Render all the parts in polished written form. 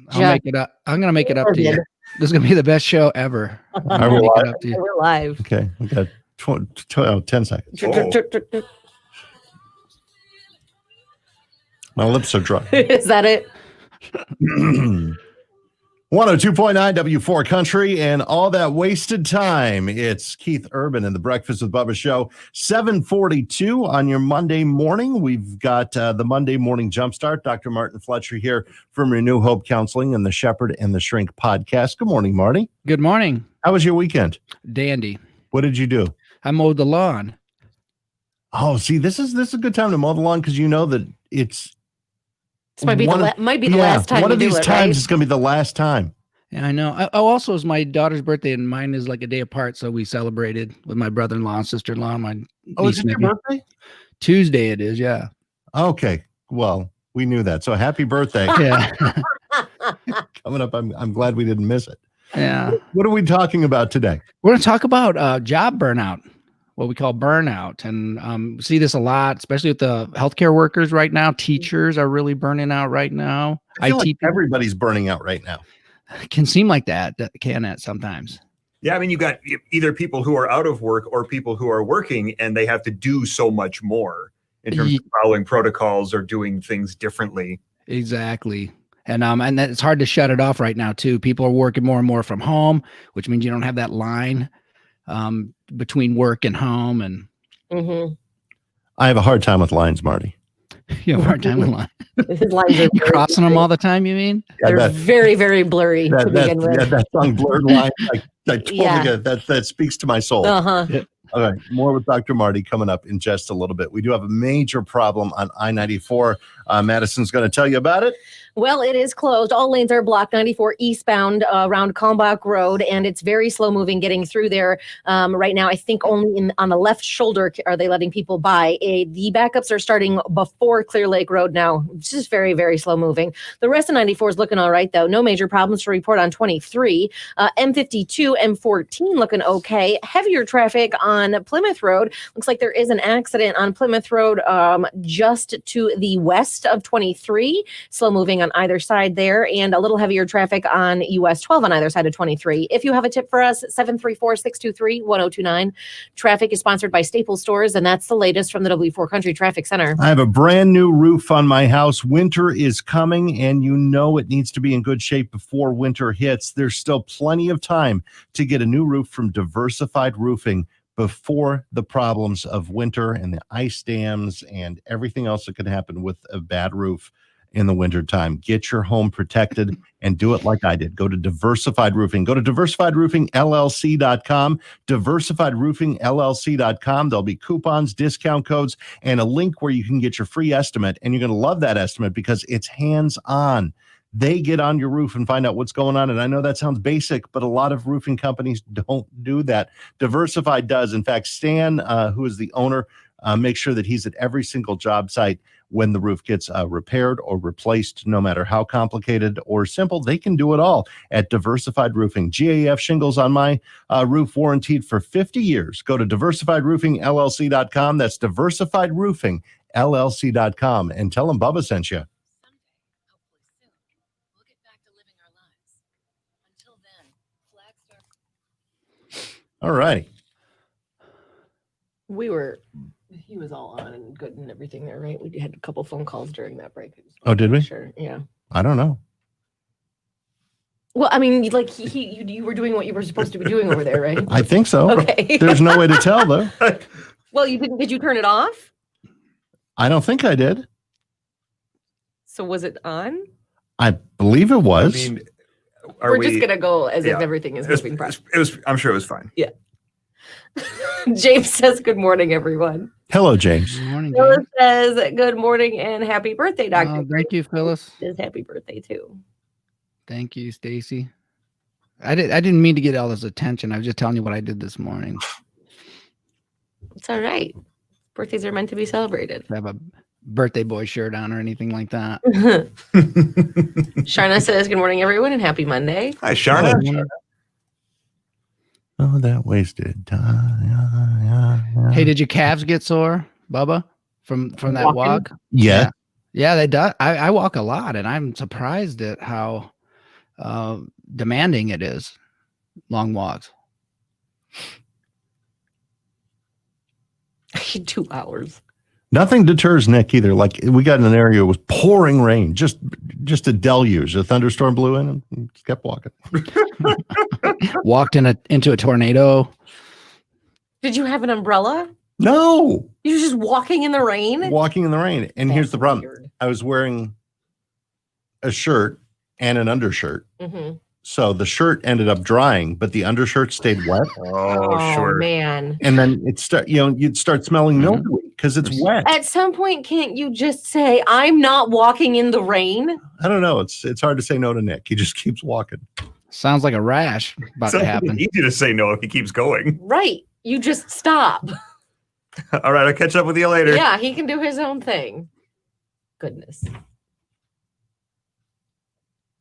I'll make it up. I'm gonna make it up to you. This is gonna be the best show ever. I'm gonna make it up to you. We're live. Okay, we got 10 seconds. My lips are dry. Is that it? 102.9 W4 Country and all that wasted time. It's Keith Urban and the Breakfast with Bubba show. 7:42 on your Monday morning. We've got the Monday Morning Jumpstart. Dr. Martin Fletcher here from Renew Hope Counseling and the Shepherd and the Shrink podcast. Good morning, Marty. Good morning. How was your weekend? Dandy. What did you do? I mowed the lawn. Oh, see, this is a good time to mow the lawn because you know that it's. This might be the last time. One of these times right? It's going to be the last time. Yeah, I know. Also, it's my daughter's birthday, and mine is like a day apart, so we celebrated with my brother-in-law and sister-in-law. Is it your birthday? Tuesday it is, yeah. Okay, well, we knew that. So happy birthday. Yeah. Coming up, I'm glad we didn't miss it. Yeah. What are we talking about today? We're going to talk about job burnout, what we call burnout. And see this a lot, especially with the healthcare workers right now. Teachers are really burning out right now. I feel like everybody's burning out right now. It can seem like that, can it sometimes? Yeah, I mean, you got either people who are out of work or people who are working and they have to do so much more in terms of following protocols or doing things differently. Exactly. And it's hard to shut it off right now too. People are working more and more from home, which means you don't have that line between work and home. And I have a hard time with lines, Marty. You have a hard time with lines. His lines are You're crossing them all the time, you mean? Yeah, they're very, very blurry to begin with. Yeah, that song Blurred Line, I totally get that speaks to my soul. Yeah. All right, more with Dr. Marty coming up in just a little bit. We do have a major problem on I-94. Madison's going to tell you about it. Well, it is closed. All lanes are blocked, 94 eastbound around Kalmbach Road, and it's very slow moving getting through there right now. I think only on the left shoulder are they letting people by. The backups are starting before Clear Lake Road now. It's just very, very slow moving. The rest of 94 is looking all right, though. No major problems to report on 23. M52, M14 looking okay. Heavier traffic on Plymouth Road. Looks like there is an accident on Plymouth Road just to the west of 23. Slow moving on either side there, and a little heavier traffic on US 12 on either side of 23. If you have a tip for us, 734-623-1029. Traffic is sponsored by Staples Stores, and that's the latest from the W4 Country Traffic Center. I have a brand new roof on my house. Winter is coming, and you know it needs to be in good shape before winter hits. There's still plenty of time to get a new roof from Diversified Roofing before the problems of winter and the ice dams and everything else that could happen with a bad roof in the wintertime. Get your home protected and do it like I did. Go to Diversified Roofing. Go to diversifiedroofingllc.com, diversifiedroofingllc.com. There'll be coupons, discount codes, and a link where you can get your free estimate. And you're going to love that estimate because it's hands-on. They get on your roof and find out what's going on. And I know that sounds basic, but a lot of roofing companies don't do that. Diversified does. In fact, Stan, who is the owner, makes sure that he's at every single job site when the roof gets repaired or replaced, no matter how complicated or simple. They can do it all at Diversified Roofing. GAF shingles on my roof warranted for 50 years. Go to diversifiedroofingllc.com. That's diversifiedroofingllc.com. And tell them Bubba sent you. All right. He was all on and good and everything there, right? We had a couple phone calls during that break. Oh, did we? Sure, yeah. I don't know. Well, I mean, like you were doing what you were supposed to be doing over there, right? I think so. Okay. There's no way to tell, though. Well, you didn't. Did you turn it off? I don't think I did. So was it on? I believe it was. I mean, we're just gonna go as if everything is moving properly. I'm sure it was fine. Yeah. James says, "Good morning, everyone." Hello, James. Good morning, Phyllis James. says, "Good morning and happy birthday, Doctor." Thank you, Phyllis. It is happy birthday too. Thank you, Stacy. I didn't mean to get all this attention. I was just telling you what I did this morning. It's all right. Birthdays are meant to be celebrated. I have a birthday boy shirt on or anything like that. Sharna says, "Good morning, everyone, and happy Monday." Hi, Sharna. Oh, that wasted time. Hey, did your calves get sore, Bubba, from that walk? Yeah. Yeah, they do. I walk a lot, and I'm surprised at how demanding it is. Long walks. 2 hours. Nothing deters Nick either. Like we got in an area, it was pouring rain, just a deluge. A thunderstorm blew in and just kept walking. Walked into a tornado. Did you have an umbrella? No, You were just walking in the rain? walking in the rain. And here's That's the problem. weird. I was wearing a shirt and an undershirt. Mhm. So the shirt ended up drying, but the undershirt stayed wet. Oh, sure. Man. And then you'd start smelling mildewy because it's wet. At some point, can't you just say, I'm not walking in the rain? I don't know. It's hard to say no to Nick. He just keeps walking. Sounds like a rash about to It's happen. easy to say no if he keeps going. Right. You just stop. All right, I'll catch up with you later. Yeah, he can do his own thing. Goodness.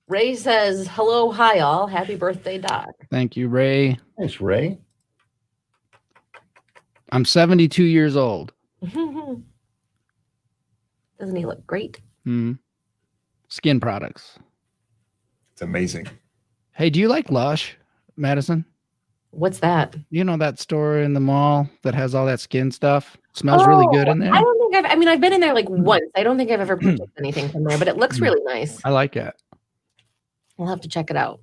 Ray says, hello, hi, all. Happy birthday, Doc. Thank you, Ray. Thanks, Ray. I'm 72 years old. Doesn't he look great? Skin products. It's amazing. Hey, do you like Lush, Madison? What's that? You know that store in the mall that has all that skin stuff? Smells really good in there. I don't think I've been in there like once. I don't think I've ever purchased anything from there, but it looks really nice. I like it. We'll have to check it out.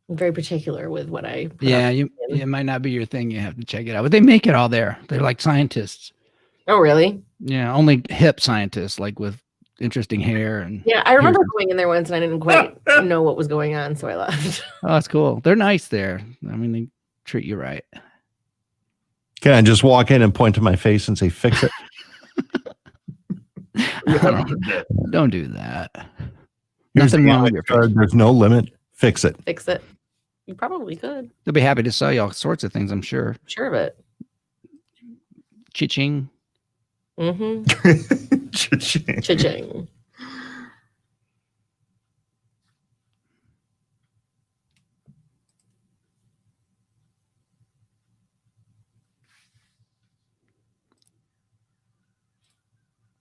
I'm very particular with what I put Yeah, on. it might not be your thing. You have to check it out. But they make it all there. They're like scientists. Oh, really? Yeah, only hip scientists, like with interesting hair and Yeah, I remember going in there once and I didn't quite know what was going on, so I left. oh, that's cool. They're nice there. I mean, they treat you right. Can I just walk in and point to my face and say, fix it? Don't do that. Here's Nothing the wrong with Amex your card. face. There's no limit. Fix it. Fix it. You probably could. They'll be happy to sell you all sorts of things, I'm sure. Sure of it. Cha-ching. Mm-hmm. Cha-ching. Cha-ching.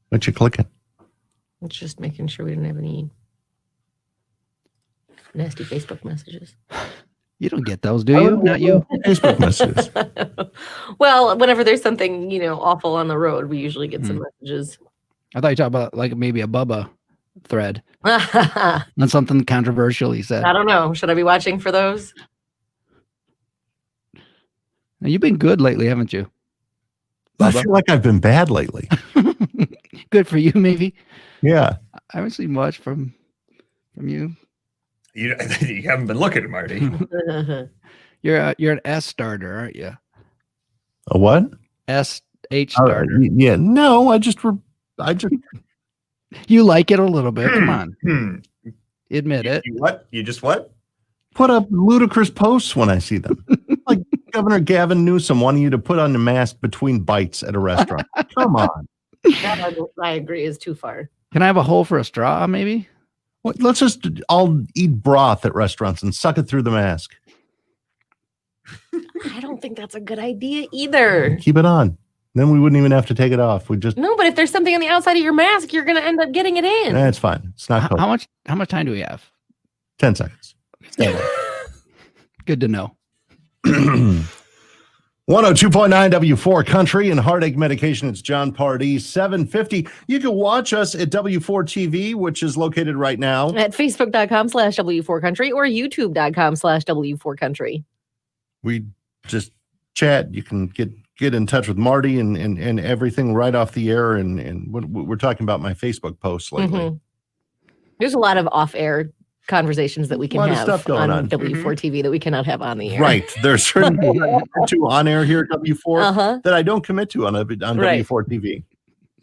What you clicking? It's just making sure we didn't have any nasty Facebook messages. You don't get those, do you? Not you. Facebook messages. Well, whenever there's something, awful on the road, we usually get some messages. I thought you talked about like maybe a Bubba thread. I Not something controversial he said. don't know. Should I be watching for those? Now, you've been good lately, haven't you? I Bubba? feel like I've been bad lately. Good for you, maybe. Yeah. I haven't seen much from you. You haven't been looking, Marty. You're an S starter, aren't you? A what? SH starter. Yeah. No, I just. You like it a little bit. Come on, admit it. You what? You just what? Put up ludicrous posts when I see them. Like Governor Gavin Newsom wanting you to put on the mask between bites at a restaurant. Come on. That I agree is too far. Can I have a hole for a straw, maybe? Well, let's just all eat broth at restaurants and suck it through the mask. I don't think that's a good idea either. Keep it on. Then we wouldn't even have to take it off. We just. No, but if there's something on the outside of your mask, you're going to end up getting it in. It's fine. It's not How much time do we have? 10 seconds. Good to know. 102.9 W4 Country and Heartache Medication. It's John Pardee, 750. You can watch us at W4 TV, which is located right now At facebook.com/W4Country or youtube.com/W4Country. We just chat. You can get in touch with Marty and everything right off the air. And we're talking about my Facebook posts lately. Mm-hmm. There's a lot of off-air conversations that we can A lot of have stuff going on. W4 TV that we cannot have on the air. Right. There's certain two on air here at W4 that I don't commit to on W4 TV.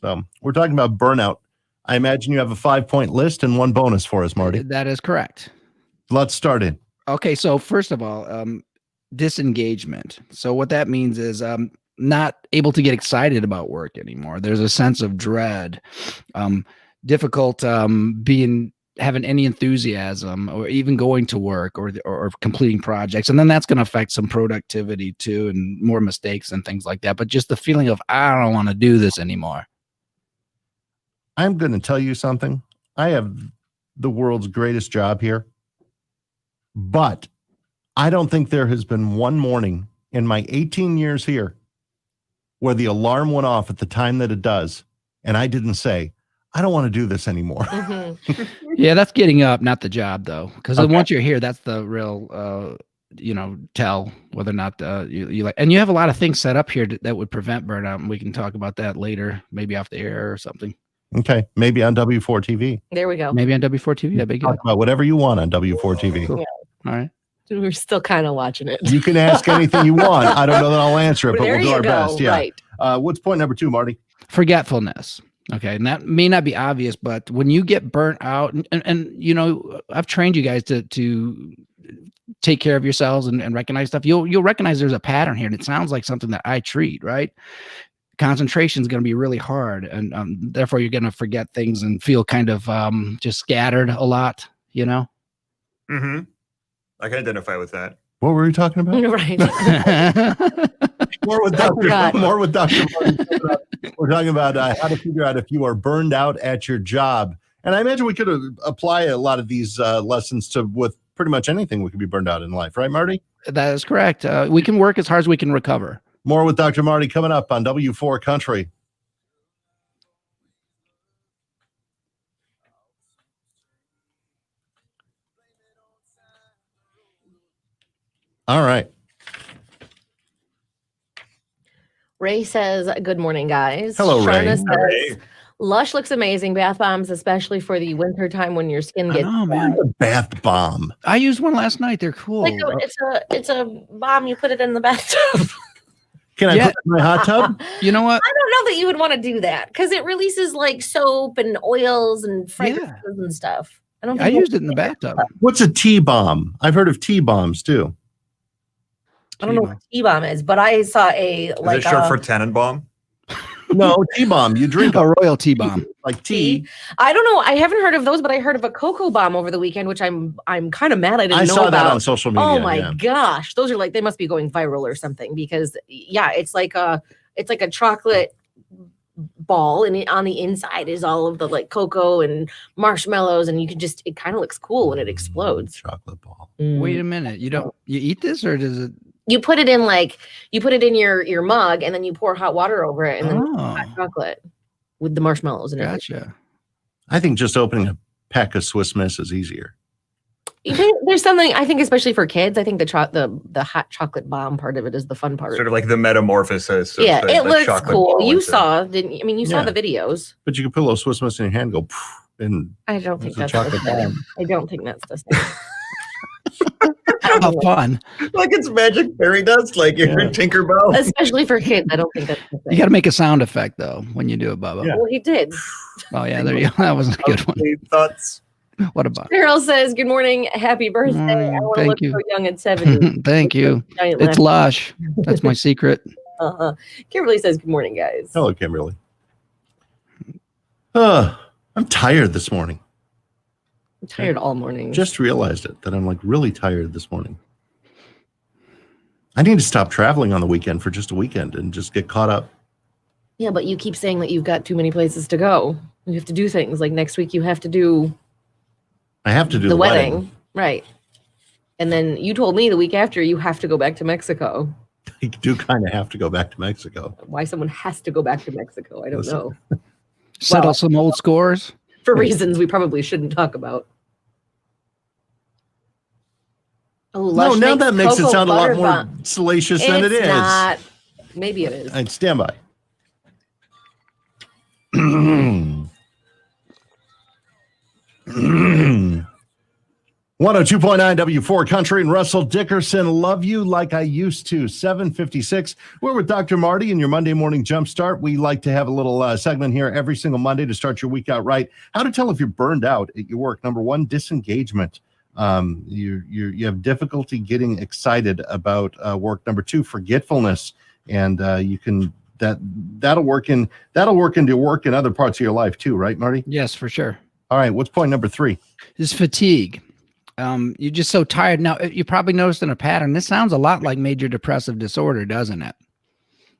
So we're talking about burnout. I imagine you have a 5-point list and one bonus for us, Marty. That is correct. Let's start in. Okay, so first of all, disengagement. So what that means is not able to get excited about work anymore. There's a sense of dread, difficult having any enthusiasm or even going to work or completing projects. And then that's going to affect some productivity too and more mistakes and things like that. But just the feeling of, I don't want to do this anymore. I'm going to tell you something. I have the world's greatest job here, but I don't think there has been one morning in my 18 years here where the alarm went off at the time that it does, and I didn't say, I don't want to do this anymore. Mhm. Yeah, that's getting up, not the job, though. Because Okay. once you're here, that's the real, tell whether or not you like. And you have a lot of things set up here that would prevent burnout, and we can talk about that later, maybe off the air or something. Okay, maybe on W4 TV. There we go. Maybe on W4 TV. That'd be good. Talk about whatever you want on W4 TV. Cool. All right. We're still kind of watching it. You can ask anything you want. I don't know that I'll answer it, but There we'll do you our go. best. Yeah. Right. What's point number 2, Marty? Forgetfulness. Okay. And that may not be obvious, but when you get burnt out, and I've trained you guys to take care of yourselves and recognize stuff, you'll recognize there's a pattern here. And it sounds like something that I treat, right? Concentration is going to be really hard. And therefore you're going to forget things and feel kind of just scattered a lot, Mm-hmm. I can identify with that. What were we talking about? Right. More with Dr. Marty. We're talking about how to figure out if you are burned out at your job. And I imagine we could apply a lot of these lessons to with pretty much anything we could be burned out in life. Right, Marty? That is correct. We can work as hard as we can recover. More with Dr. Marty coming up on W4 Country. All right. Ray says, good morning, guys. Hello, Ray. Shauna says, Ray. Lush looks amazing. Bath bombs, especially for the winter time when your skin gets man. A bath bomb. I used one last night. They're cool. it's a bomb. You put it in the bathtub. Can I put it in my hot tub? You know what? I don't know that you would want to do that because it releases like soap and oils and fragrances and stuff. I used it in the bathtub. What's a T-bomb? I've heard of T-bombs too. I don't know what T-bomb is, but I saw Is it short for Tannenbaum? No, T-bomb. You drink A royal tea bomb. like tea. I don't know. I haven't heard of those, but I heard of a cocoa bomb over the weekend, which I'm kind of mad I didn't know saw about. that on social media. Oh my yeah. gosh, those are like they must be going viral or something because it's like a chocolate ball and on the inside is all of the like cocoa and marshmallows and it kind of looks cool when it explodes. Chocolate ball. Wait a minute. You eat this or does it? You put it in your mug and then you pour hot water over it and then hot chocolate with the marshmallows and everything. Gotcha. I think just opening a pack of Swiss Miss is easier. There's something I think, especially for kids. I think the hot chocolate bomb part of it is the fun part. Sort of like the metamorphosis. Of Yeah, it the looks chocolate cool. ball You into- saw, didn't you? I mean, you saw Yeah. the videos. But you can put a little Swiss Miss in your hand, and go, and I don't think It's that's a the chocolate same. bomb. I don't think that's the same. How fun. like it's magic fairy dust, like you're in Tinkerbell. Especially for kids, I don't think that's the same. You got to make a sound effect, though, when you do it, Bubba. Yeah. Well, he did. Oh, yeah. There you go. That was a good one. Thoughts? What about? Carol says, "Good morning, happy birthday. I want to Thank look you. so young at 70." Thank you. Giant It's laugh. Lush. That's my secret. Kimberly says, "Good morning, guys." hello, Kimberly. I'm tired this morning. I'm tired all morning. Just realized it, that I'm like really tired this morning. I need to stop traveling on the weekend for just a weekend and just get caught up. Yeah, but you keep saying that you've got too many places to go. You have to do things like next week. You have to do I have to do the wedding, right? And then you told me the week after you have to go back to Mexico. I do kind of have to go back to Mexico. Why someone has to go back to Mexico, I don't Listen. know. Settle Well- some old scores. For reasons we probably shouldn't talk about. Oh, No, Lush now makes that makes it cocoa sound a lot butter more bomb. salacious than it It's is. not. Maybe it is. I'd stand by. 102.9 W4 Country and Russell Dickerson. Love you like I used to. 7:56. We're with Dr. Marty and your Monday morning Jumpstart. We like to have a little segment here every single Monday to start your week out right. How to tell if you're burned out at your work. Number one, disengagement. You have difficulty getting excited about work. Number two, forgetfulness, and you can that'll work into work in other parts of your life too, right, Marty? Yes, for sure. All right. What's point number three? Is fatigue. You're just so tired. Now, you probably noticed in a pattern. This sounds a lot like major depressive disorder, doesn't it?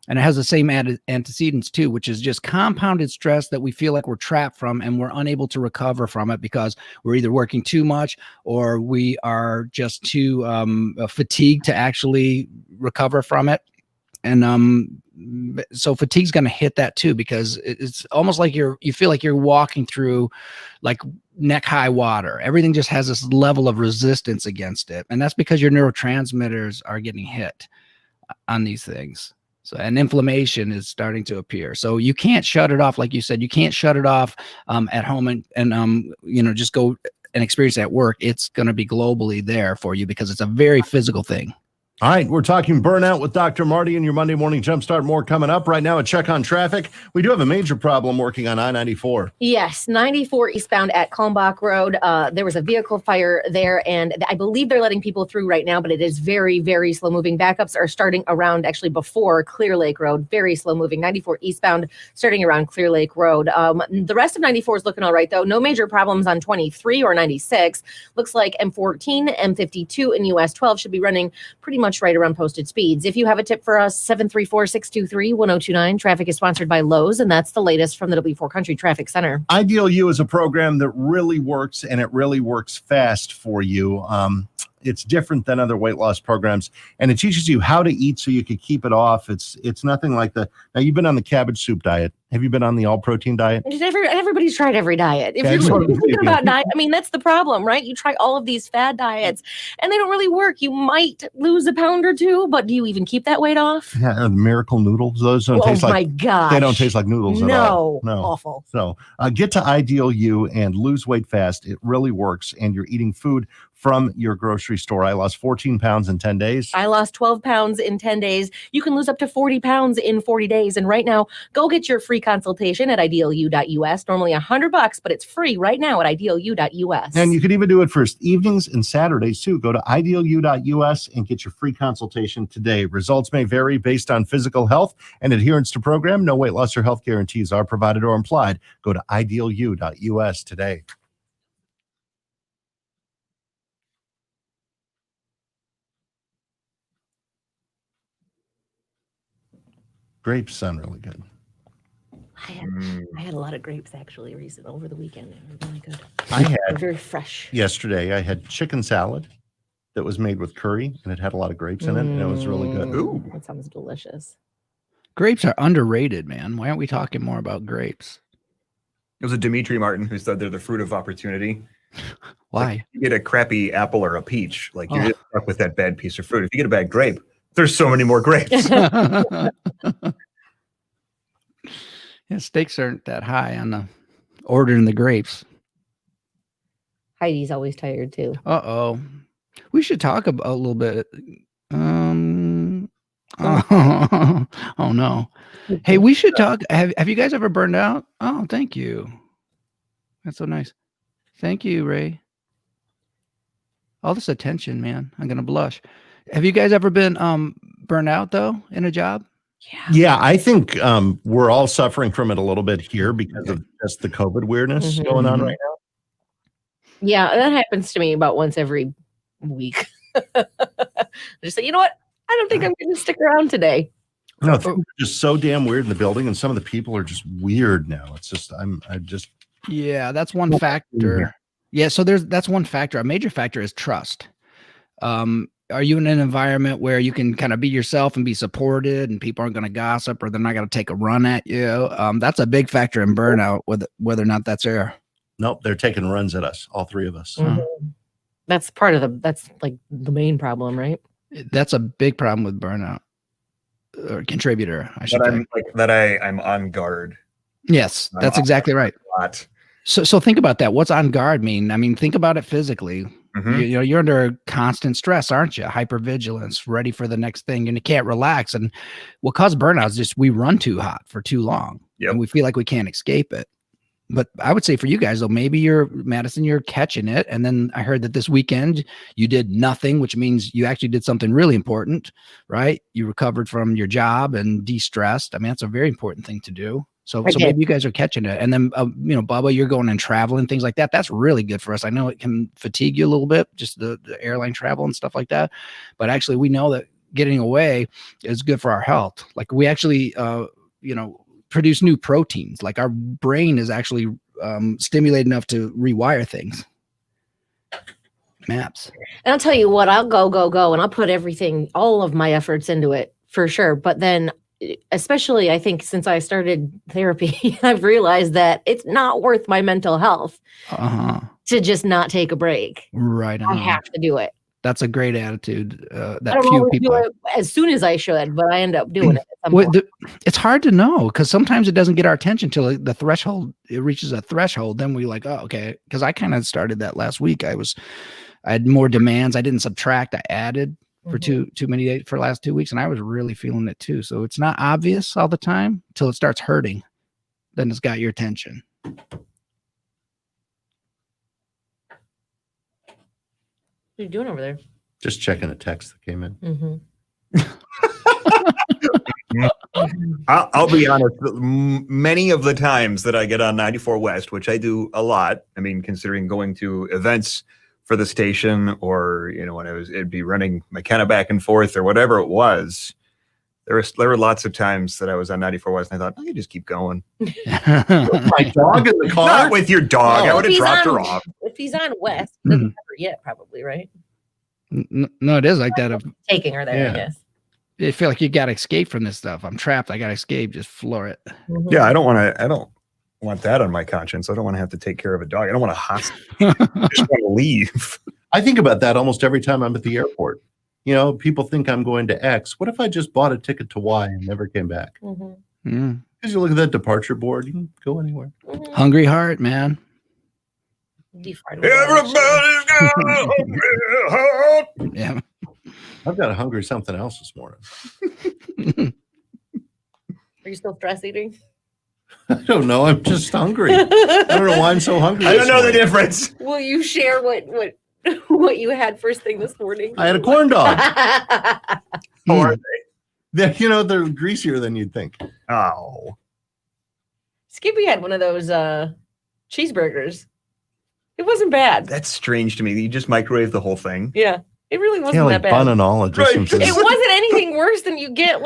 And it has the same antecedents too, which is just compounded stress that we feel like we're trapped from and we're unable to recover from it because we're either working too much or we are just too fatigued to actually recover from it. And so fatigue's going to hit that too, because it's almost like you feel like you're walking through like neck high water. Everything just has this level of resistance against it. And that's because your neurotransmitters are getting hit on these things. So, and inflammation is starting to appear. So you can't shut it off. Like you said, you can't shut it off at home and just go and experience it at work. It's going to be globally there for you because it's a very physical thing. All right, we're talking burnout with Dr. Marty in your Monday Morning Jumpstart. More coming up. Right now, a check on traffic. We do have a major problem working on I-94. Yes, 94 eastbound at Kalmbach Road. There was a vehicle fire there, and I believe they're letting people through right now, but it is very, very slow moving. Backups are starting around, actually before Clear Lake Road. Very slow moving. 94 eastbound starting around Clear Lake Road. The rest of 94 is looking all right, though. No major problems on 23 or 96. Looks like M14, M52, and US 12 should be running pretty much right around posted speeds. If you have a tip for us, 734-623-1029. Traffic is sponsored by Lowe's, and that's the latest from the W4 Country Traffic Center. Ideal You is a program that really works, and it really works fast for you. It's different than other weight loss programs, and it teaches you how to eat so you can keep it off. It's nothing like now you've been on the cabbage soup diet. Have you been on the all protein diet? Everybody's tried every diet. If you're thinking about diet, I mean, that's the problem, right? You try all of these fad diets and they don't really work. You might lose a pound or two, but do you even keep that weight off? Yeah, the miracle noodles, those don't taste like, my gosh. They don't taste like noodles at all. No, awful. So get to Ideal You and lose weight fast. It really works, and you're eating food from your grocery store. I lost 14 pounds in 10 days. I lost 12 pounds in 10 days. You can lose up to 40 pounds in 40 days. And right now, go get your free consultation at idealu.us. Normally $100, but it's free right now at idealu.us. And you can even do it for evenings and Saturdays too. Go to idealu.us and get your free consultation today. Results may vary based on physical health and adherence to program. No weight loss or health guarantees are provided or implied. Go to idealu.us today. Grapes sound really good. I had a lot of grapes actually over the weekend. They were really good. They're very fresh. Yesterday, I had chicken salad that was made with curry, and it had a lot of grapes in it, and it was really good. Ooh, that sounds delicious. Grapes are underrated, man. Why aren't we talking more about grapes? it was a Dimitri Martin who said they're the fruit of opportunity. Why? Like, you get a crappy apple or a peach, like you're just stuck with that bad piece of fruit. If you get a bad grape, there's so many more grapes. Yeah, stakes aren't that high on the ordering the grapes. Heidi's always tired too. Uh-oh. We should talk about a little bit. Oh no. Hey, we should talk. Have you guys ever burned out? Oh, thank you. That's so nice. Thank you, Ray. All this attention, man. I'm gonna blush. Have you guys ever been burned out though in a job? Yeah, I think we're all suffering from it a little bit here because of just the COVID weirdness going on right now. Yeah, that happens to me about once every week. I just say, you know what? I don't think I'm going to stick around today. No, things are just so damn weird in the building, and some of the people are just weird now. It's just Yeah, that's one factor. Yeah, so that's one factor. A major factor is trust. Are you in an environment where you can kind of be yourself and be supported, and people aren't going to gossip or they're not going to take a run at you? That's a big factor in burnout, whether or not that's there. Nope, they're taking runs at us, all three of us. Mm-hmm. That's part of that's like the main problem, right? That's a big problem with burnout, or contributor, I should say. I'm on guard. Yes, that's exactly right. So think about that. What's on guard mean? I mean, think about it physically. Mm-hmm. You're under constant stress, aren't you? Hypervigilance, ready for the next thing, and you can't relax. And what causes burnout is just we run too hot for too long, and we feel like we can't escape it. But I would say for you guys, though, maybe Madison, you're catching it. And then I heard that this weekend you did nothing, which means you actually did something really important, right? You recovered from your job and de-stressed. I mean, that's a very important thing to do. So maybe you guys are catching it. And then, Bubba, you're going and traveling, things like that. That's really good for us. I know it can fatigue you a little bit, just the airline travel and stuff like that. But actually, we know that getting away is good for our health. Like we actually, produce new proteins. Like our brain is actually stimulated enough to rewire things. Maps. And I'll tell you what, I'll go, and I'll put all of my efforts into it for sure. But then, especially, I think since I started therapy, I've realized that it's not worth my mental health to just not take a break. Right. I have to do it. That's a great attitude. I don't always do it as soon as I should, but I end up doing it. It's hard to know because sometimes it doesn't get our attention till the threshold. It reaches a threshold, then we like, oh, okay. Because I kind of started that last week. I had more demands. I didn't subtract. I added for too many days for the last 2 weeks, and I was really feeling it too. So it's not obvious all the time till it starts hurting. Then it's got your attention. What are you doing over there? Just checking a text that came in. I'll be honest. Many of the times that I get on 94 West, which I do a lot, I mean, considering going to events for the station, or when it'd be running McKenna back and forth or whatever it was, there were lots of times that I was on 94 West and I thought, I could just keep going. My dog in the car? Not with your dog. I would have dropped her off. If he's on West, doesn't cover yet, probably, right? No, it is like that. Taking her there, I guess. I feel like you got to escape from this stuff. I'm trapped. I got to escape. Just floor it. Yeah, I don't want that on my conscience. I don't want to have to take care of a dog. I don't want to hostage. I just want to leave. I think about that almost every time I'm at the airport. People think I'm going to X. What if I just bought a ticket to Y and never came back? Because you look at that departure board, you can go anywhere. Hungry heart, man. Everybody's got a hungry heart. Yeah. I've got a hungry something else this morning. Are you still stress eating? I don't know. I'm just hungry. I don't know why I'm so hungry. I don't know the difference. Will you share what you had first thing this morning? I had a corn dog. How are they? They're greasier than you'd think. Oh. Skippy had one of those cheeseburgers. It wasn't bad. That's strange to me. You just microwave the whole thing. Yeah. It really wasn't like that bad. bun and all. It Right. wasn't anything worse than you get,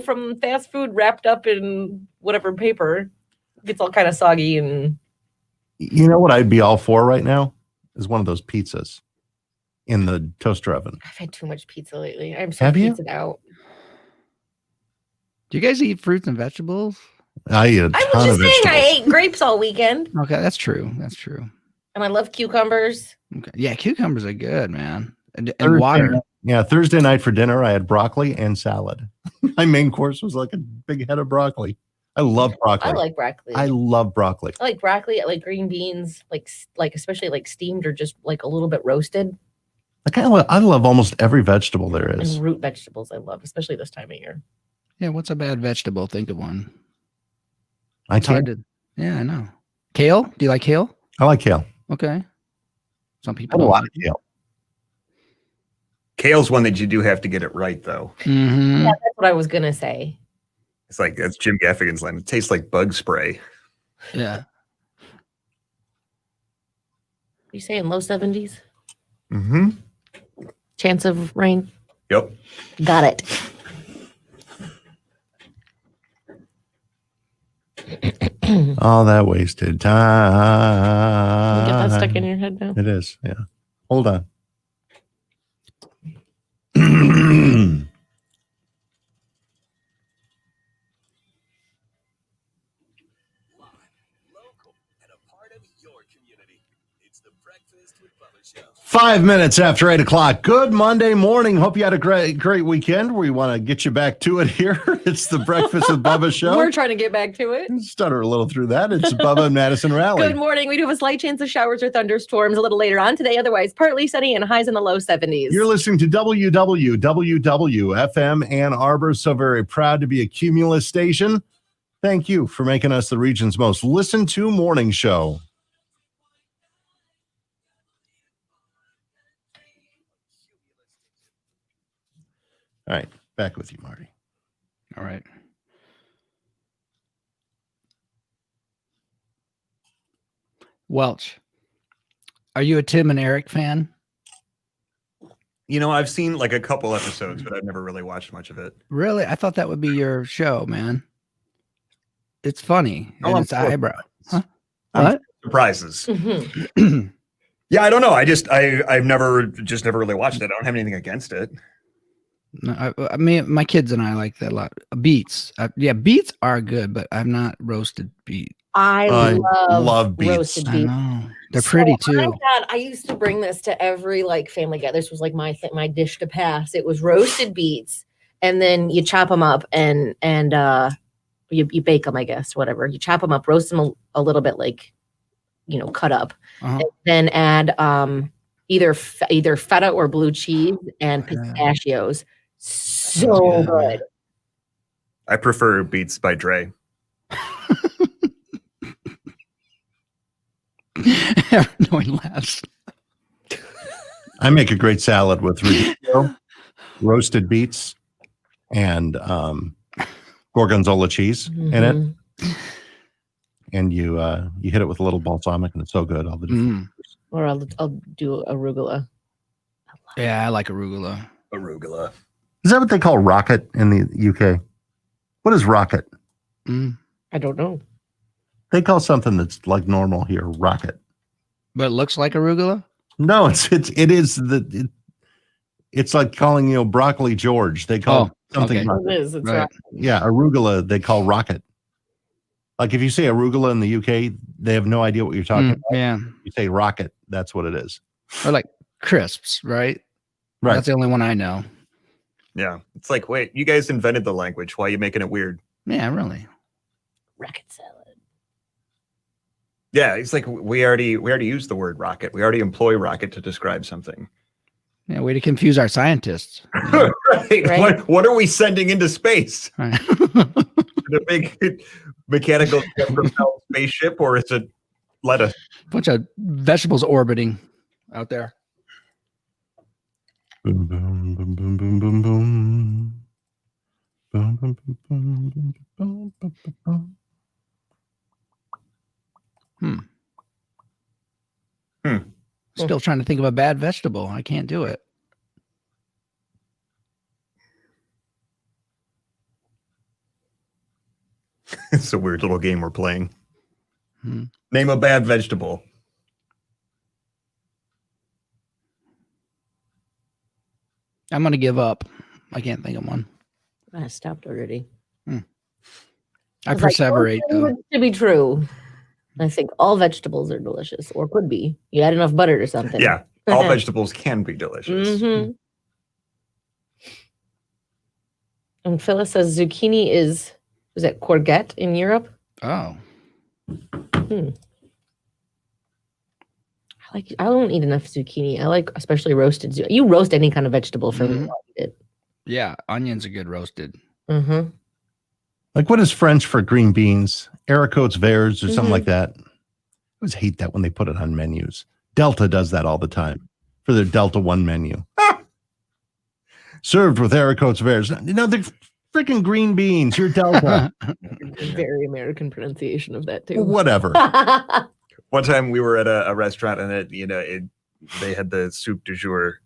from fast food wrapped up in whatever paper. It gets all kind of soggy and. You know what I'd be all for right now is one of those pizzas in the toaster oven. I've had too much pizza lately. I'm so Have you? pizzaed out. Do you guys eat fruits and vegetables? I eat a ton I was just of saying vegetables. I ate grapes all weekend. Okay, that's true. That's true. And I love cucumbers. Okay. Yeah, cucumbers are good, man. And Thursday water. night- Yeah, Thursday night for dinner, I had broccoli and salad. My main course was like a big head of broccoli. I love broccoli. I like broccoli. I love broccoli. I like broccoli. I like green beans, like especially like steamed or just like a little bit roasted. I love almost every vegetable there is. And root vegetables I love, especially this time of year. Yeah, what's a bad vegetable? Think of one. I It's hard can't. to. Yeah, I know. Kale? Do you like kale? I like kale. Okay. Some I people have a don't. lot of kale. Kale's one that you do have to get it right, though. Mhm. Yeah, that's what I was gonna say. It's like, that's Jim Gaffigan's line. It tastes like bug spray. Yeah. You saying low 70s? Mm-hmm. Chance of rain? Yep. Got it. All that wasted time. You get that stuck in your head now? It is. Yeah. Hold on. Local and a part of your community. It's the Breakfast with Bubba Show. 5 minutes after 8 o'clock. Good Monday morning. Hope you had a great weekend. We want to get you back to it here. It's the Breakfast with Bubba Show. We're trying to get back to it. Stutter a little through that. It's Bubba and Madison Rally. Good morning. We do have a slight chance of showers or thunderstorms a little later on today. Otherwise, partly sunny and highs in the low 70s. You're listening to WWWW FM Ann Arbor. So very proud to be a Cumulus station. Thank you for making us the region's most listened to morning show. All right, back with you, Marty. All right. Welch, are you a Tim and Eric fan? I've seen like a couple episodes, but I've never really watched much of it. Really? I thought that would be your show, man. It's funny. Oh, And I'm it's full of eyebrow. Huh? I'm What? Surprises. Mhm. Yeah, I don't know. I've never really watched it. I don't have anything against it. No, I mean, my kids and I like that a lot. Beets. Yeah, beets are good, but I'm not roasted beet. I love beets. roasted I beets. know. They're So pretty too. I used to bring this to every like family get. This was like my dish to pass. It was roasted beets, and then you chop them up and you bake them, I guess, whatever. You chop them up, roast them a little bit, like cut up, Uh-huh. and then add either feta or blue cheese and pistachios. So good. I prefer Beats by Dre. No one laughs. I make a great salad with roasted beets, and gorgonzola cheese in it, Mhm. and you hit it with a little balsamic, and it's so good. All the different Or I'll do arugula. Yeah, I like arugula. Arugula. Is that what they call rocket in the UK? What is rocket? Mm. I don't know. They call something that's like normal here rocket. But it looks like arugula? No, it's like calling broccoli George. They call something okay. rocket. It is. It's Right. right. Yeah, arugula they call rocket. Like if you say arugula in the UK, they have no idea what you're talking about. Yeah. You say rocket, that's what it is. Or like crisps, right? Right. That's the only one I know. Yeah. It's like, wait, you guys invented the language. Why are you making it weird? Yeah, really. Rocket salad. Yeah, it's like we already used the word rocket. We already employ rocket to describe something. Yeah, way to confuse our scientists. Right. Right. What are we sending into space? Right. The big mechanical propelled spaceship, or is it lettuce? Bunch of vegetables orbiting out there. Boom, boom, boom, boom, boom, boom, boom. Boom, boom, boom, boom, boom, boom, boom, boom, boom. Still trying to think of a bad vegetable. I can't do it. It's a weird little game we're playing. Hmm. Name a bad vegetable. I'm going to give up. I can't think of one. I stopped already. I was like, perseverate, "Oh, though. it to be true. I think all vegetables are delicious, or could be. You add enough butter or something. Yeah, all vegetables can be delicious. Mhm. And Phyllis says zucchini is it courgette in Europe? Oh. I don't eat enough zucchini. I like especially roasted zucchini. You roast any kind of vegetable for me. Mhm. I'll eat it. Yeah, onions are good roasted. Mm-hmm. Like what is French for green beans? Haricots verts or something Mhm. like that. I always hate that when they put it on menus. Delta does that all the time for their Delta One menu. Served with haricots verts. No, they're freaking green beans. You're Delta. Very American pronunciation of that too. Whatever. One time we were at a restaurant and they had the soup du jour,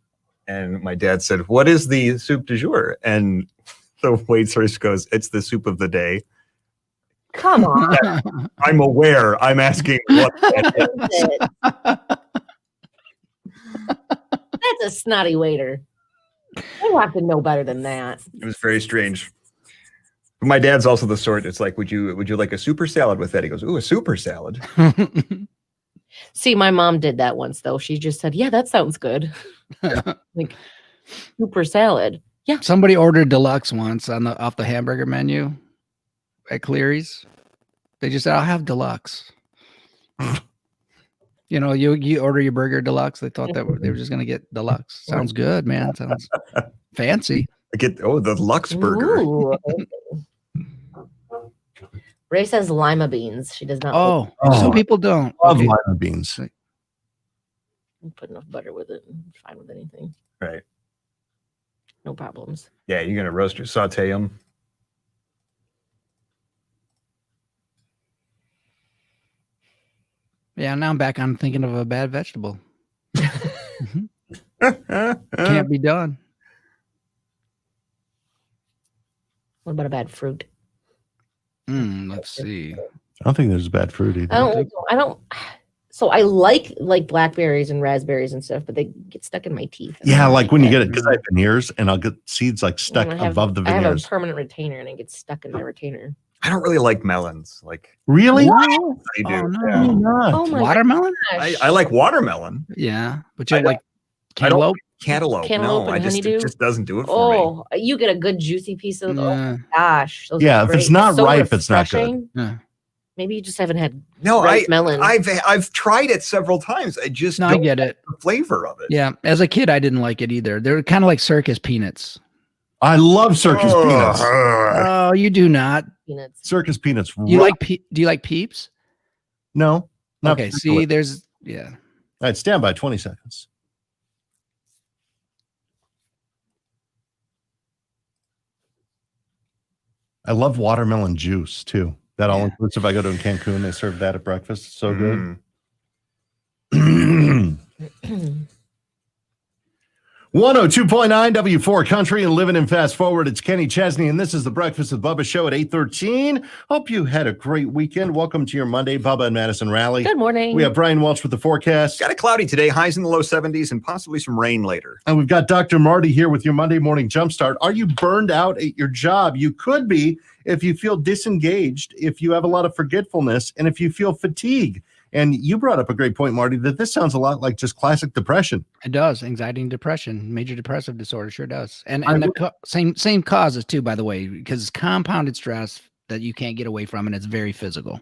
and my dad said, "What is the soup du jour?" And the waitress goes, "It's the soup of the day." Come on. I'm aware. I'm asking what that is. That's a snotty waiter. You have to know better than that. It was very strange. But my dad's also the sort. It's like, would you like a super salad with that? He goes, "Ooh, a super salad." See, my mom did that once though. She just said, "Yeah, that sounds good." Like super salad. Yeah. Somebody ordered deluxe once off the hamburger menu at Cleary's. They just said, "I'll have deluxe." You order your burger deluxe. They thought that they were just going to get deluxe. Sounds good, man. Sounds fancy. I get the Lux burger. Ooh. Ray says lima beans. She does not Some people don't. Love Okay. lima beans. put enough butter with it. I'm fine with anything. Right. No problems. Yeah, you're gonna roast or saute them. Yeah, now I'm back on thinking of a bad vegetable. Mhm. Can't be done. What about a bad fruit? Let's see. I don't think there's bad fruit either. I don't. So I like blackberries and raspberries and stuff, but they get stuck in my teeth. Yeah, like when you get it. it, because I have veneers and I'll get seeds like stuck above the I have a veneers. permanent retainer and it gets stuck in my retainer. I don't really like melons. Like, Really? I do. Oh, Why no. not? Oh my Watermelon? gosh. I like watermelon. Yeah, but you I don't like I don't cantaloupe? Cantaloupe. Cantaloupe No, and it honeydew? just doesn't do it for me. Oh, you get a good juicy piece of. Oh Yeah. my gosh. Those Yeah, are if it's great. not So ripe, it's not good. refreshing. Yeah. Maybe you just haven't had No, ripe melon. I've tried it several times. I just No, I don't get like it. the flavor of it. Yeah, as a kid, I didn't like it either. They're kind of like circus peanuts. I love circus peanuts. Oh, you do not. Peanuts. Circus peanuts. Do you like do you like Peeps? No. Not Okay, particularly. see, there's yeah. All right, stand by 20 seconds. I love watermelon juice too. That all inclusive. I go to Cancun, they serve that at breakfast. It's so good. Mm. 102.9 W4 Country and living in fast forward. It's Kenny Chesney, and this is the Breakfast with Bubba show at 8:13. Hope you had a great weekend. Welcome to your Monday, Bubba and Madison Rally. Good morning. We have Brian Welch with the forecast. Got it cloudy today, highs in the low 70s, and possibly some rain later. And we've got Dr. Marty here with your Monday morning jumpstart. Are you burned out at your job? You could be if you feel disengaged, if you have a lot of forgetfulness, and if you feel fatigue. And you brought up a great point, Marty, that this sounds a lot like just classic depression. It does. Anxiety and depression, major depressive disorder, sure does. And the same causes too, by the way, because it's compounded stress that you can't get away from, and it's very physical.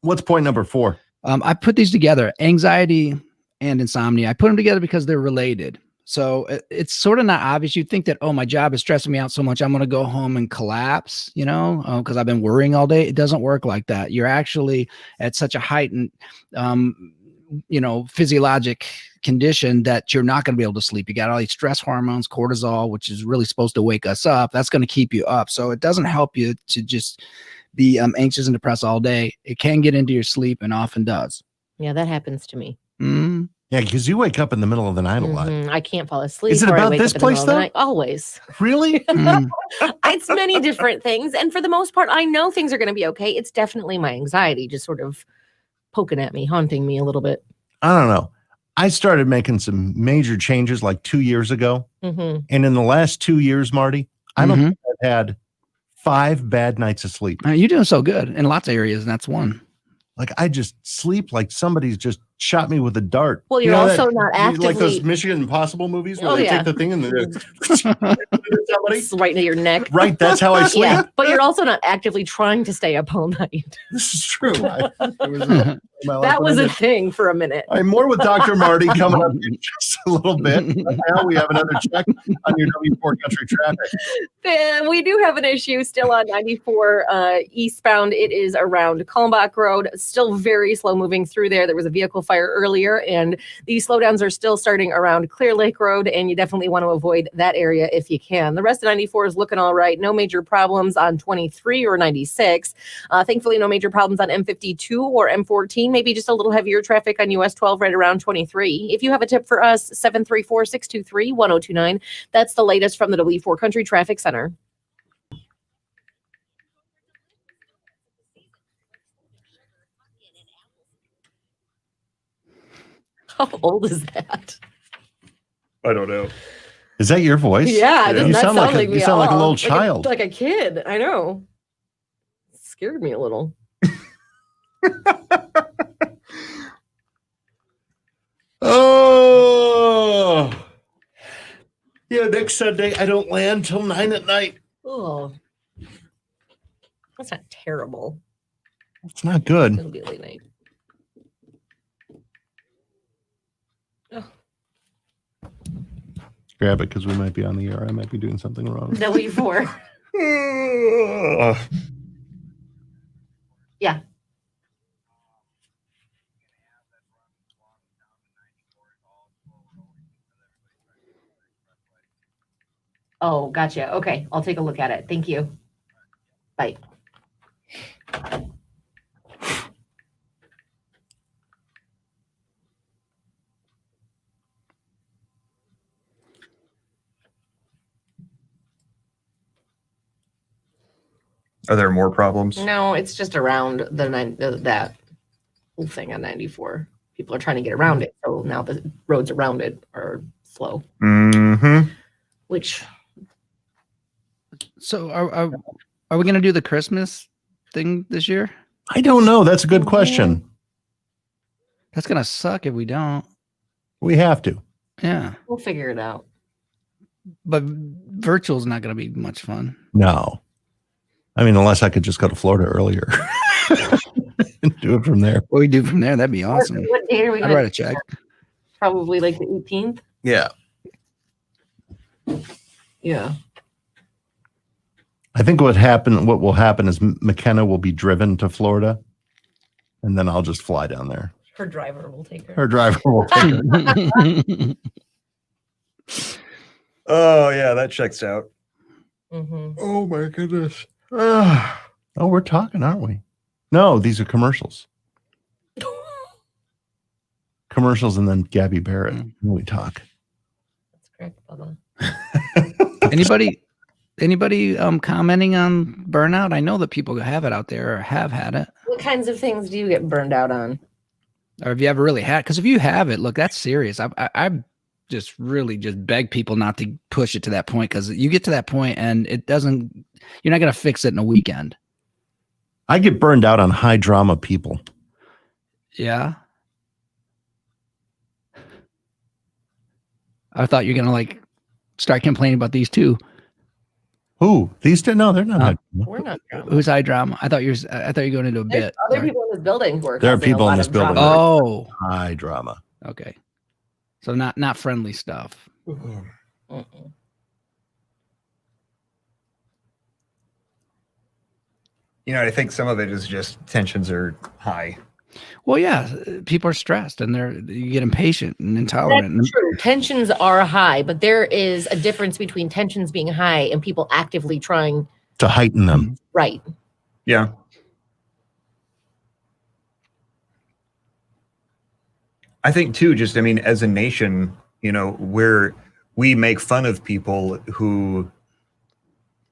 What's point number 4? I put these together, anxiety and insomnia. I put them together because they're related. So it's sort of not obvious. You'd think that, oh, my job is stressing me out so much, I'm going to go home and collapse, because I've been worrying all day. It doesn't work like that. You're actually at such a heightened, physiologic condition that you're not going to be able to sleep. You got all these stress hormones, cortisol, which is really supposed to wake us up. That's going to keep you up. So it doesn't help you to just be anxious and depressed all day. It can get into your sleep and often does. Yeah, that happens to me. Mm-hmm. Yeah, because you wake up in the middle of the night a lot. I can't fall asleep. Is it or I about wake this up in the place, middle of the though? night. Always. Really? It's many different things. And for the most part, I know things are going to be okay. It's definitely my anxiety just sort of poking at me, haunting me a little bit. I don't know. I started making some major changes like 2 years ago. Mm-hmm. And in the last 2 years, Marty, I don't think I've had 5 bad nights of sleep. You're doing so good in lots of areas, and that's one. Like I just sleep like somebody's just shot me with a dart. Well, you're also not actively like those Mission Impossible movies where Oh, they yeah. take the thing and they're It's right into your neck. right. That's how I sleep. Yeah, but you're also not actively trying to stay up all night. This is true. That was a thing for a minute. I'm more with Dr. Marty coming up in just a little bit. But now we have another check on your W4 Country traffic. And we do have an issue still on 94 eastbound. It is around Kalmbach Road. Still very slow moving through there. There was a vehicle fire earlier, and these slowdowns are still starting around Clear Lake Road, and you definitely want to avoid that area if you can. The rest of 94 is looking all right. No major problems on 23 or 96. Thankfully, no major problems on M52 or M14. Maybe just a little heavier traffic on US 12 right around 23. If you have a tip for us, 734-623-1029. That's the latest from the W4 Country Traffic Center. How old is that? I don't know. Is that your voice? Yeah, it does You not sound like like a, me you at sound like a all. little child. Like a kid. I know. It scared me a little. Oh, yeah. Next Sunday, I don't land till 9 at night. Oh, that's not terrible. It's not good. It'll be a late night. Grab it because we might be on the air. I might be doing something wrong. W4. Yeah. Oh, gotcha. Okay, I'll take a look at it. Thank you. Bye. Are there more problems? No, it's just around that whole thing on 94. People are trying to get around it, so now the roads around it are slow. Mm-hmm. Which So are we gonna do the Christmas thing this year? I don't know. That's a good question. That's gonna suck if we don't. We have to. Yeah, we'll figure it out. but virtual is not gonna be much fun. No. I mean, unless I could just go to Florida earlier and do it from there. What we do from there, that'd be awesome. What date are we I'd going write a to check. Probably like the 18th. Yeah. Yeah. I think what will happen is McKenna will be driven to Florida, and then I'll just fly down there. Her driver will take her. Her driver will take her. Oh yeah, that checks out. Mm-hmm. Oh my goodness. Oh, we're talking, aren't we? No, these are commercials. Commercials and then Gabby Barrett when we talk. That's correct, Bubba. Anybody commenting on burnout? I know that people have it out there or have had it. What kinds of things do you get burned out on? Or have you ever really had? Because if you have it, look, that's serious. I just really just beg people not to push it to that point, because you get to that point and it doesn't. You're not gonna fix it in a weekend. I get burned out on high drama people. Yeah. I thought you're gonna like start complaining about these two. Who? These two? No, they're not. high drama. We're not. Drama. Who's high drama? I thought you were going into a There's bit. other Sorry. people in this building who are. There are causing a people in lot this of building. drama. Oh, High drama. okay. So not friendly stuff. Mm-mm. You know, I think some of it is just tensions are high. Well, yeah, people are stressed and you get impatient and intolerant. That's true. Tensions are high, but there is a difference between tensions being high and people actively trying. To heighten them. Right. Yeah. I think too, just, I mean, as a nation, you know, we make fun of people who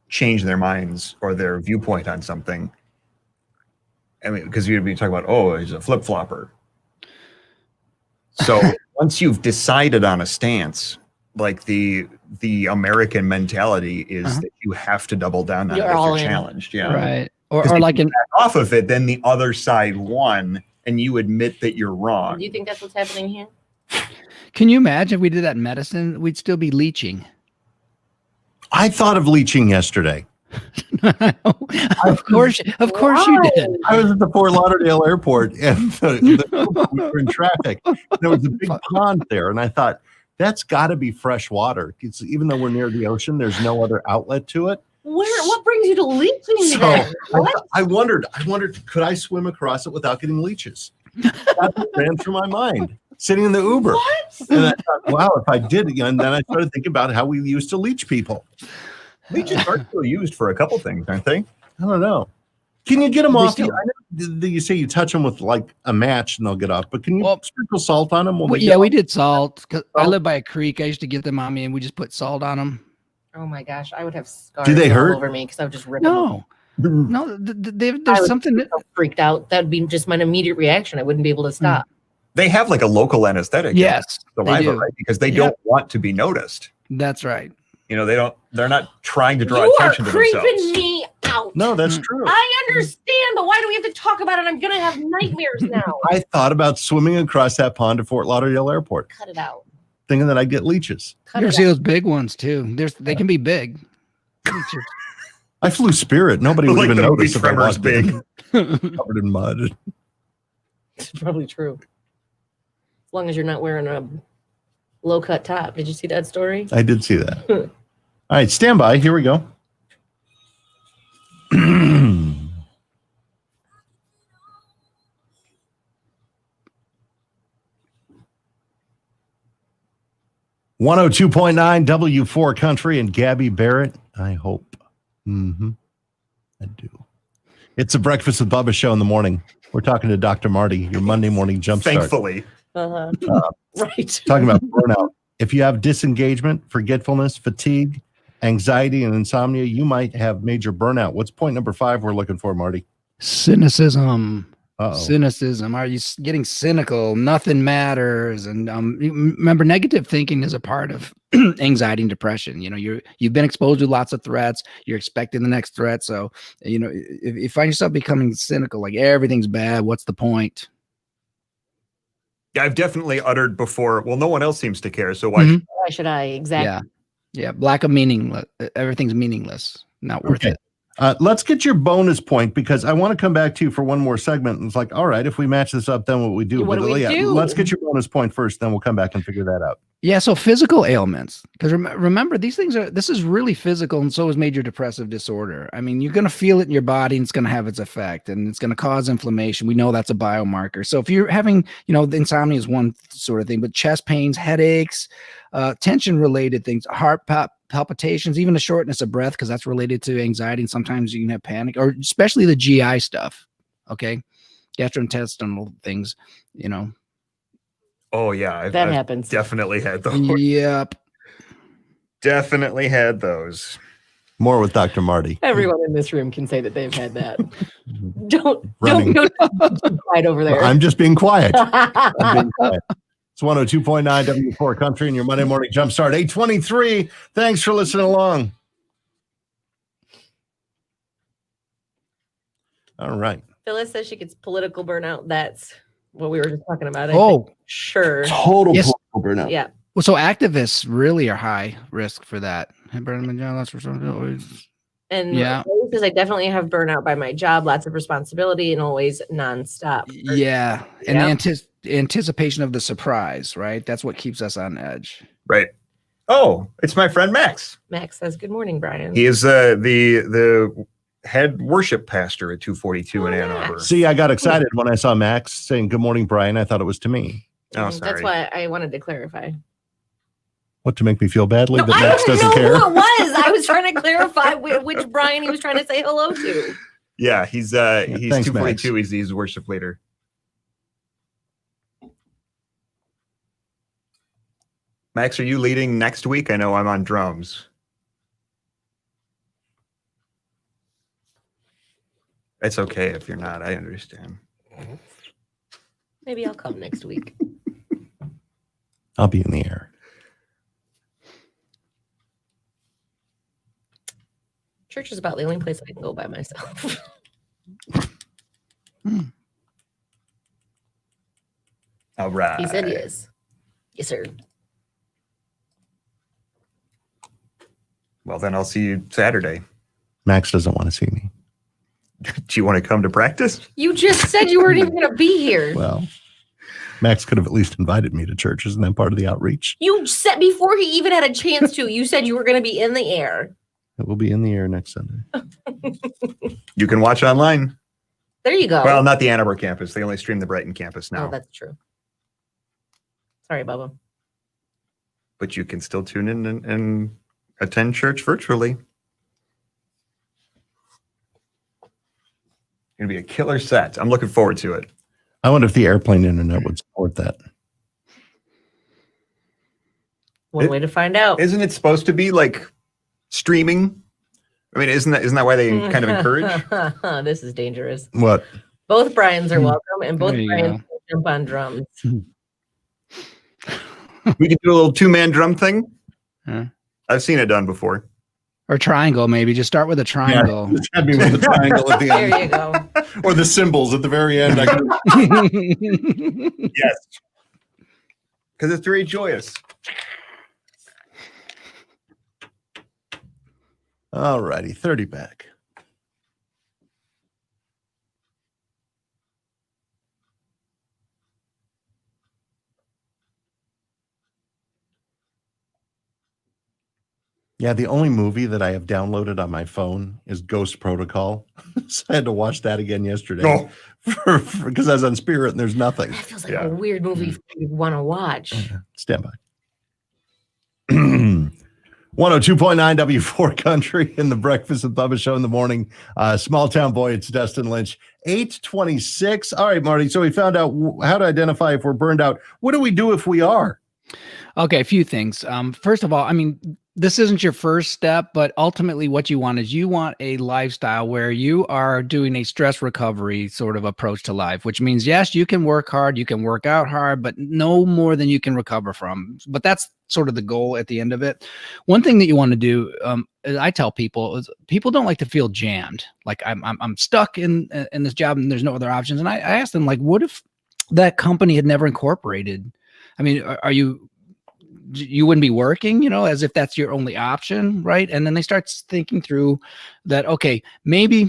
change their minds or their viewpoint on something. I mean, because you'd be talking about, oh, he's a flip-flopper. So once you've decided on a stance, like the American mentality is that you have to double down on You're it if all you're in. challenged. Yeah. Right. Because Or if like you in back off of it, then the other side won and you admit that you're wrong. Do you think that's what's happening here? can you imagine if we did that in medicine? We'd still be leeching. I thought of leeching yesterday. Of course you did. I was at the Fort Lauderdale airport and we were in traffic. There was a big pond there, and I thought, that's got to be fresh water. Even though we're near the ocean, there's no other outlet to it. What brings you to leeching So then? What? I wondered, could I swim across it without getting leeches? That ran through my mind, sitting in the Uber. What? And I thought, wow, if I did again, then I started thinking about how we used to leech people. Leeches are still used for a couple things, aren't they? I don't know. Can you get them They off? still- I know that you say you touch them with like a match and they'll get off, but can you Well, sprinkle salt on them? Well, yeah, we did salt. 'Cause I live by a creek. I used to get them on me, and we just put salt on them. Oh my gosh, I would have scars Do they all hurt? over me because I would just rip them off. No, I there's would something. be so freaked out. That would be just my immediate reaction. I wouldn't be able to stop. They have like a local anesthetic. in Yes, they saliva, do. right? Because they Yeah. don't want to be noticed. That's right. You know, they're not trying to draw You are attention to creeping themselves. me out. No, that's true. I understand, but why do we have to talk about it? I'm gonna have nightmares now. I thought about swimming across that pond to Fort Lauderdale Airport, Cut it out. thinking that I'd get leeches. Cut You ever it see out. those big ones too? They can be big. I flew Spirit. Nobody would Like even the movie notice if I Tremors walked in, Big. covered in mud. It's probably true. As long as you're not wearing a low cut top. Did you see that story? I did see that. All right, stand by. Here we go. 102.9 W4 Country and Gabby Barrett. I hope. I do. It's a Breakfast with Bubba show in the morning. We're talking to Dr. Marty, your Monday morning jumpstart. Thankfully. Uh-huh. Right. Talking about burnout. If you have disengagement, forgetfulness, fatigue, anxiety and insomnia, you might have major burnout. What's point number 5 we're looking for, Marty? Cynicism. Uh-oh. Cynicism. Are you getting cynical? Nothing matters. And remember, negative thinking is a part of anxiety and depression. You know, you've been exposed to lots of threats. You're expecting the next threat. So, you know, if you find yourself becoming cynical, like everything's bad, what's the point? Yeah, I've definitely uttered before, well, no one else seems to care, so why Why should I? Exactly. Yeah. Lack of meaning. Everything's meaningless. Not worth it. Let's get your bonus point because I want to come back to you for one more segment. And it's like, all right, if we match this up, then what we do. What do we do? Let's get your bonus point first, then we'll come back and figure that out. Yeah, so physical ailments, because remember, this is really physical, and so is major depressive disorder. I mean, you're going to feel it in your body, and it's going to have its effect, and it's going to cause inflammation. We know that's a biomarker. So if you're having, the insomnia is one sort of thing, but chest pains, headaches, tension-related things, heart palpitations, even a shortness of breath, because that's related to anxiety, and sometimes you can have panic, or especially the GI stuff, okay? Gastrointestinal things, Oh yeah, I've happens. Definitely had those. Yep. Definitely had those. More with Dr. Marty. Everyone in this room can say that they've had that. Don't quiet over there. I'm just being quiet. It's 102.9 W4 Country and your Monday Morning Jumpstart 823. Thanks for listening along. All right. Phyllis says she gets political burnout. That's what we were just talking about. Sure. Total Yes. political burnout. Yeah. Well, so activists really are high risk for that. And Yeah. because I definitely have burnout by my job, lots of responsibility, and always nonstop. Yeah. And the anticipation of the surprise, right? That's what keeps us on edge. Right. Oh, it's my friend Max. Max says, "Good morning, Brian." He is the head worship pastor at 242 in Ann Arbor. See, I got excited when I saw Max saying, "Good morning, Brian." I thought it was to me. Oh, sorry. That's why I wanted to clarify. What, to make me feel badly that I Max don't doesn't know care? who it was. I was trying to clarify which Brian he was trying to say hello to. Yeah, he's thanks, 242. Max. He's worship leader. Max, are you leading next week? I know I'm on drums. It's okay if you're not. I understand. Maybe I'll come next week. I'll be in the air. Church is about the only place I can go by myself. All right. He said he is. Yes, sir. Well, then I'll see you Saturday. Max doesn't want to see me. Do you want to come to practice? You just said you weren't even going to be here. Well, Max could have at least invited me to church. Isn't that part of the outreach? You said before he even had a chance to, you said you were going to be in the air. It will be in the air next Sunday. You can watch online. There you go. Well, not the Ann Arbor campus. They only stream the Brighton campus now. Oh, that's true. Sorry, Bubba. But you can still tune in and attend church virtually. Going to be a killer set. I'm looking forward to it. I wonder if the airplane internet would support that. One way to find out. Isn't it supposed to be like streaming? I mean, isn't that why they kind of encourage? This is dangerous. What? Both Brians are welcome, and both There you Brians jump on drums. We can do a little 2-man drum thing. Huh? I've seen it done before. Or triangle, maybe. Just start with a triangle. Just had me with the triangle at the There end. you go. Or the symbols at the very end. Yes. Because it's very joyous. All righty, 30 back. Yeah, the only movie that I have downloaded on my phone is Ghost Protocol. So I had to watch that again yesterday. Oh. Because I was on Spirit and there's nothing. That feels like a weird movie you want to watch. Stand by. 102.9 W4 Country in the Breakfast with Bubba show in the morning. Small town boy, it's Dustin Lynch. 8:26. All right, Marty. So we found out how to identify if we're burned out. What do we do if we are? Okay, a few things. First of all, I mean, this isn't your first step, but ultimately what you want is you want a lifestyle where you are doing a stress recovery sort of approach to life, which means, yes, you can work hard, you can work out hard, but no more than you can recover from. But that's sort of the goal at the end of it. One thing that you want to do, I tell people, is people don't like to feel jammed. Like I'm stuck in this job and there's no other options. And I asked them, like, what if that company had never incorporated? I mean, you wouldn't be working, as if that's your only option, right? And then they start thinking through that, okay, maybe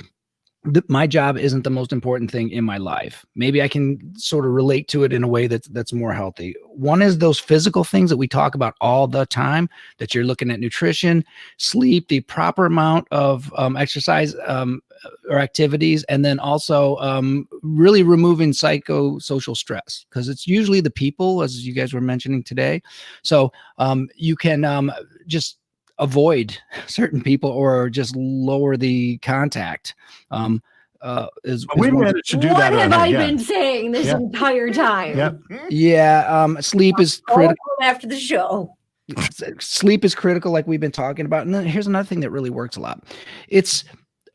my job isn't the most important thing in my life. Maybe I can sort of relate to it in a way that's more healthy. One is those physical things that we talk about all the time, that you're looking at nutrition, sleep, the proper amount of exercise or activities, and then also really removing psychosocial stress, because it's usually the people, as you guys were mentioning today. So you can just avoid certain people or just lower the contact. We managed to do What that. have on I her, yeah. been saying this Yeah. entire time? Yeah. Yeah, sleep is Go critical. home after the show. Sleep is critical, like we've been talking about. And then here's another thing that really works a lot. It's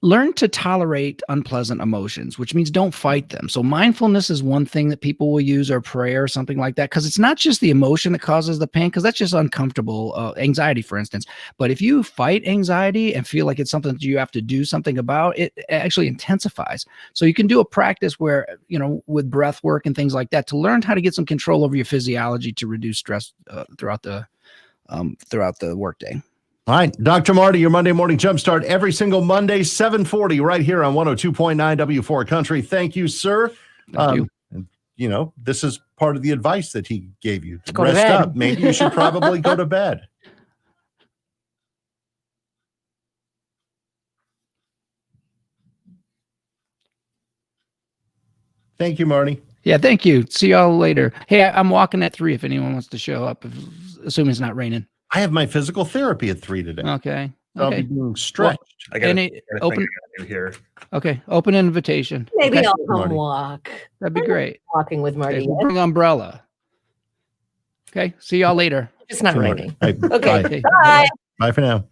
learn to tolerate unpleasant emotions, which means don't fight them. So mindfulness is one thing that people will use, or prayer or something like that, because it's not just the emotion that causes the pain, because that's just uncomfortable, anxiety, for instance. But if you fight anxiety and feel like it's something that you have to do something about, it actually intensifies. So you can do a practice where, with breath work and things like that, to learn how to get some control over your physiology to reduce stress throughout the workday. All right, Dr. Marty, your Monday morning jumpstart every single Monday, 7:40, right here on 102.9 W4 Country. Thank you, sir. Thank you. This is part of the advice that he gave you. Go to Rest bed. up. Maybe you should probably go to bed. Thank you, Marty. Yeah, thank you. See y'all later. Hey, I'm walking at 3 if anyone wants to show up, assuming it's not raining. I have my physical therapy at 3 today. Okay. So I'll be Okay. doing stretched. I got Any to open? do here. Okay. Open invitation. Maybe Okay? I'll come Marty. walk. That'd be great. Walking with Marty. Okay, we'll bring umbrella. Okay. See y'all later. It's not Sure. raining. Hey, Okay. bye. Okay. Bye. Bye for now.